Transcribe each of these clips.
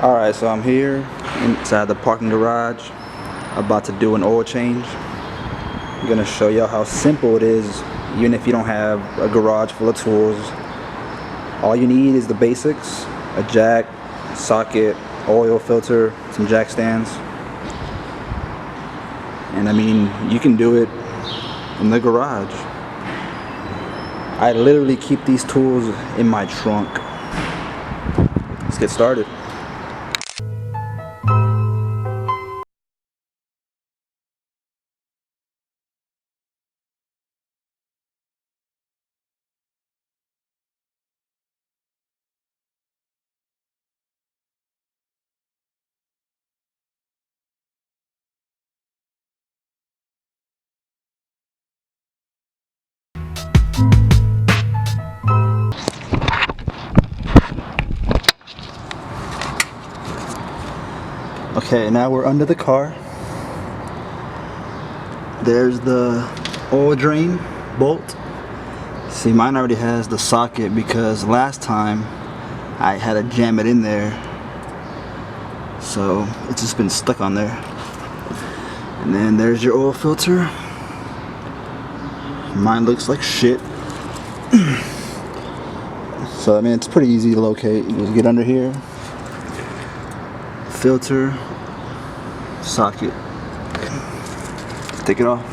Alright, so I'm here inside the parking garage about to do an oil change. I'm gonna show y'all how simple it is even if you don't have a garage full of tools. All you need is the basics: a jack, socket, oil filter, some jack stands. And I mean, you can do it in the garage. I literally keep these tools in my trunk. Let's get started. Okay, now we're under the car. There's the oil drain bolt. See, mine already has the socket because last time I had to jam it in there, so it's just been stuck on there. And then there's your oil filter. Mine looks like shit. So I mean, it's pretty easy to locate. You just get under here, filter, socket, take it off.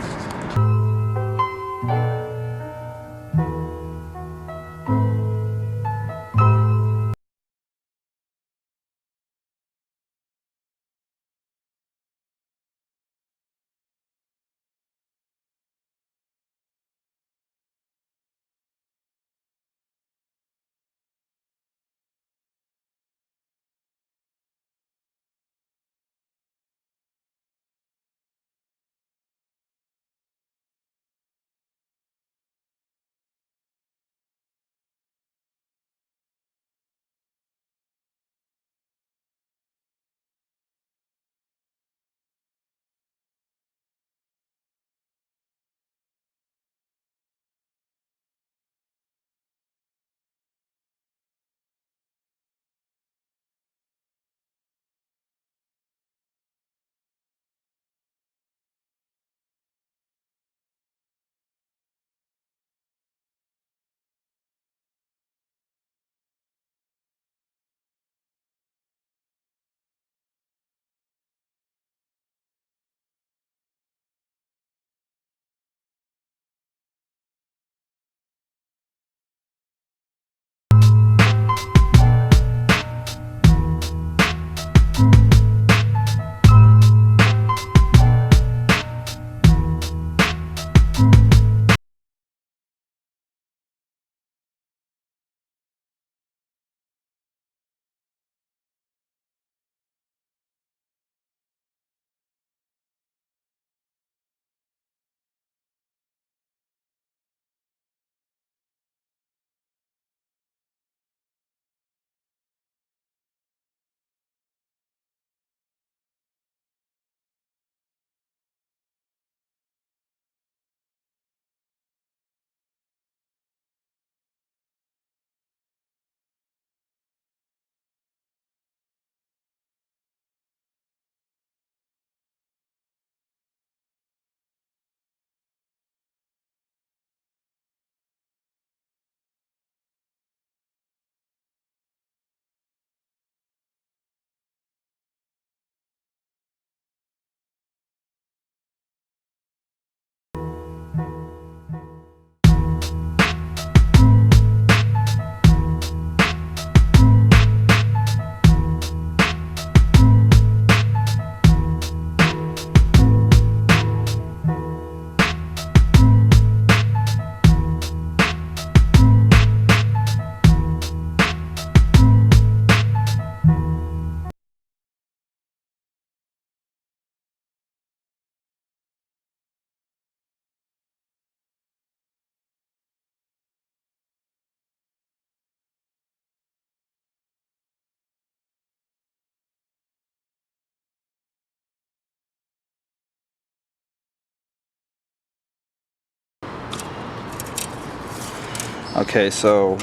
Okay, so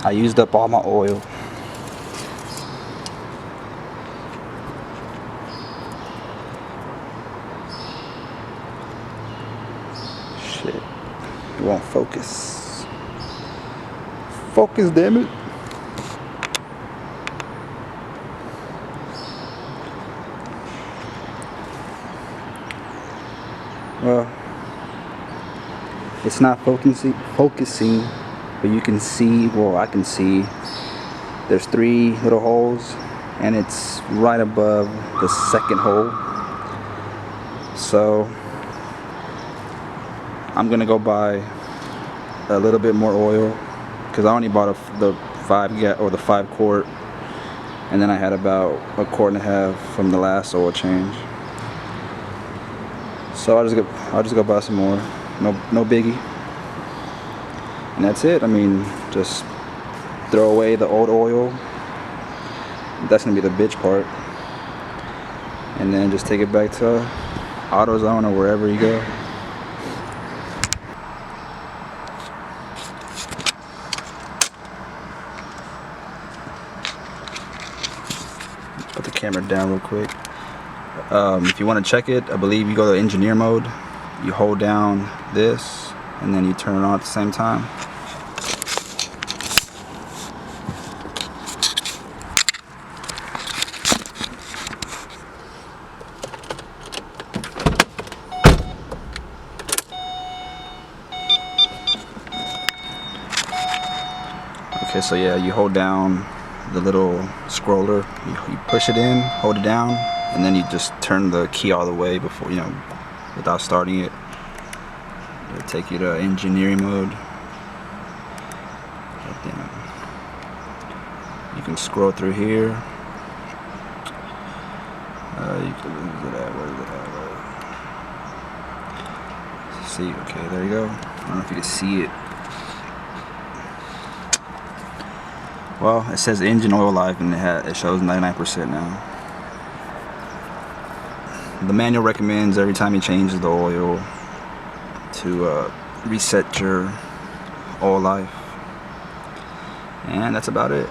I used up all my oil. It won't focus. Focus, damn it. Well, it's not focusing, but you can see, well, I can see there's 3 little holes, and it's right above the second hole. So I'm gonna go buy a little bit more oil, because I only bought the 5 quart, and then I had about a quart and a half from the last oil change. So I'll just go buy some more. No biggie. And that's it. I mean, just throw away the old oil. That's gonna be the bitch part. And then just take it back to AutoZone or wherever you go. Put the camera down real quick. If you want to check it, I believe you go to engineer mode, you hold down this, and then you turn it on at the same time. Okay, so yeah, you hold down the little scroller, you push it in, hold it down, and then you just turn the key all the way before, without starting it. It'll take you to engineering mode. You can scroll through here. You can, where is it at? See, okay, there you go. I don't know if you can see it. Well, it says engine oil life, and it shows 99% now. The manual recommends every time you change the oil to reset your oil life. And that's about it.